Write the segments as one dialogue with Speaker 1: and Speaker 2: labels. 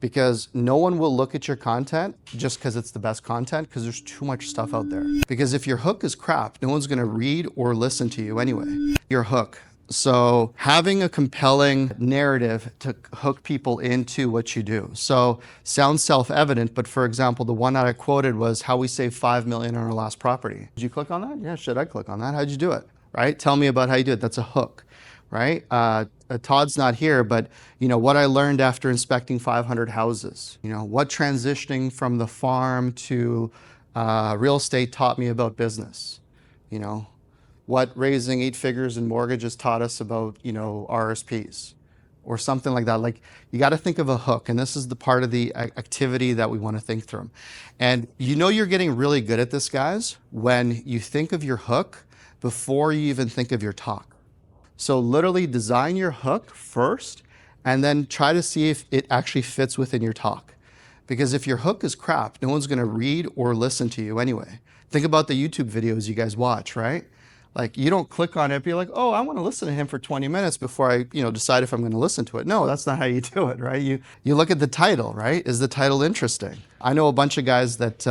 Speaker 1: because no one will look at your content just because it's the best content, because there's too much stuff out there. Because if your hook is crap, no one's going to read or listen to you anyway. Your hook. So having a compelling narrative to hook people into what you do. So sounds self-evident, but for example, the one that I quoted was how we saved $5 million on our last property. Did you click on that? Yeah, should I click on that? How'd you do it? Right? Tell me about how you do it. That's a hook, right? Todd's not here, but what I learned after inspecting 500 houses. What transitioning from the farm to real estate taught me about business. What raising 8 figures in mortgages taught us about, RSPs or something like that. Like, you got to think of a hook, and this is the part of the activity that we want to think through. And you're getting really good at this, guys, when you think of your hook before you even think of your talk. So literally design your hook first, and then try to see if it actually fits within your talk. Because if your hook is crap, no one's going to read or listen to you anyway. Think about the YouTube videos you guys watch, right? Like, you don't click on it, be like, oh, I want to listen to him for 20 minutes before I, decide if I'm going to listen to it. No, that's not how you do it, right? You look at the title, right? Is the title interesting? I know a bunch of guys that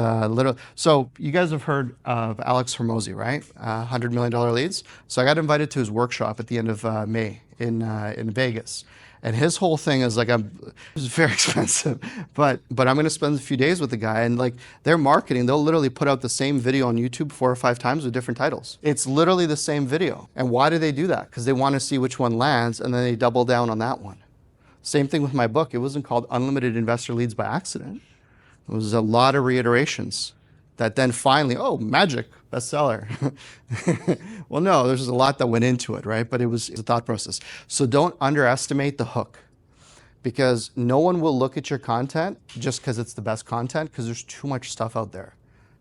Speaker 1: so you guys have heard of Alex Hormozi, right? $100 million leads. So I got invited to his workshop at the end of May in Vegas. And his whole thing is like, it's very expensive, but I'm going to spend a few days with the guy, and like, their marketing, they'll literally put out the same video on YouTube 4 or 5 times with different titles. It's literally the same video. And why do they do that? Because they want to see which one lands, and then they double down on that one. Same thing with my book. It wasn't called Unlimited Investor Leads by accident. It was a lot of reiterations that then finally, oh, magic, bestseller. Well, no, there's a lot that went into it, right? But it was a thought process. So don't underestimate the hook, because no one will look at your content just because it's the best content, because there's too much stuff out there.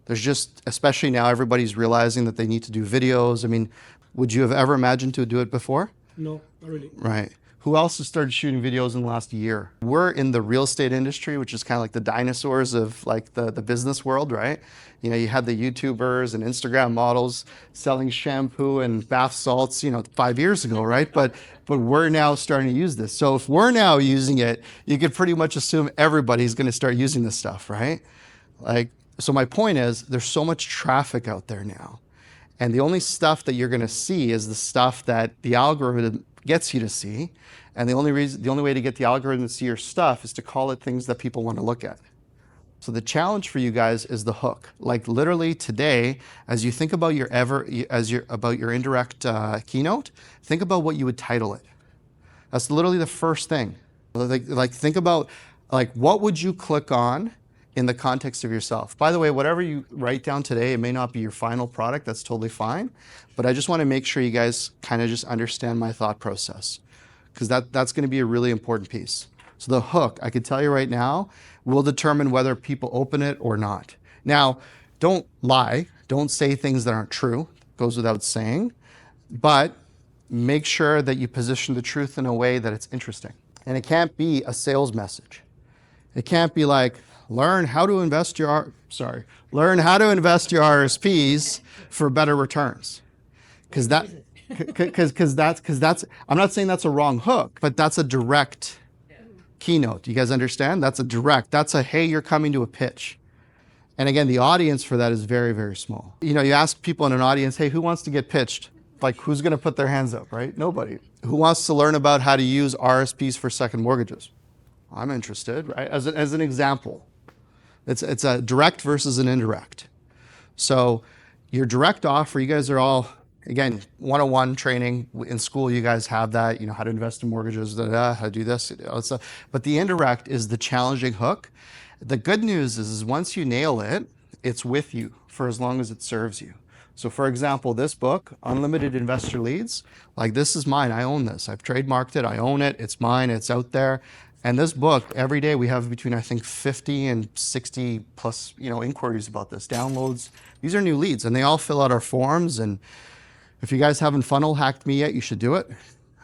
Speaker 1: There's just, especially now, everybody's realizing that they need to do videos. I mean, would you have ever imagined to do it before?
Speaker 2: No, not really.
Speaker 1: Right. Who else has started shooting videos in the last year? We're in the real estate industry, which is kind of like the dinosaurs of like the business world, right? You had the YouTubers and Instagram models selling shampoo and bath salts, 5 years ago, right? But we're now starting to use this. So if we're now using it, you could pretty much assume everybody's going to start using this stuff, right? So my point is, there's so much traffic out there now. And the only stuff that you're going to see is the stuff that the algorithm gets you to see. And the only way to get the algorithm to see your stuff is to call it things that people want to look at. So the challenge for you guys is the hook. Like, literally today, as you think about your indirect keynote, think about what you would title it. That's literally the first thing. Like think about, like, what would you click on in the context of yourself? By the way, whatever you write down today, it may not be your final product. That's totally fine. But I just want to make sure you guys kind of just understand my thought process, because that's going to be a really important piece. So the hook, I can tell you right now, will determine whether people open it or not. Now, don't lie. Don't say things that aren't true. Goes without saying. But make sure that you position the truth in a way that it's interesting. And it can't be a sales message. It can't be like, learn how to invest your RSPs for better returns. Because that's, I'm not saying that's a wrong hook, but that's a direct keynote. You guys understand? That's a, hey, you're coming to a pitch. And again, the audience for that is very, very small. You ask people in an audience, hey, who wants to get pitched? Like, who's going to put their hands up, right? Nobody. Who wants to learn about how to use RSPs for second mortgages? I'm interested, right? As an example. It's a direct versus an indirect. So your direct offer, you guys are all, again, 101 training in school. You guys have that, how to invest in mortgages, how to do this, but the indirect is the challenging hook. The good news is once you nail it, it's with you for as long as it serves you. So for example, this book, Unlimited Investor Leads, like, this is mine. I own this. I've trademarked it. I own it. It's mine. It's out there. And this book, every day we have between, I think, 50 and 60 plus, inquiries about this, downloads. These are new leads, and they all fill out our forms. And if you guys haven't funnel hacked me yet, you should do it.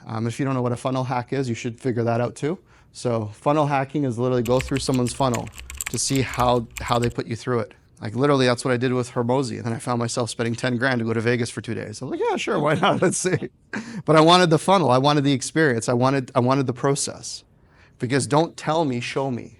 Speaker 1: If you don't know what a funnel hack is, you should figure that out too. So funnel hacking is literally go through someone's funnel to see how they put you through it. Like, literally, that's what I did with Hormozi. And then I found myself spending 10 grand to go to Vegas for 2 days. I was like, yeah, sure, why not? Let's see. But I wanted the funnel. I wanted the experience. I wanted the process. Because don't tell me, show me.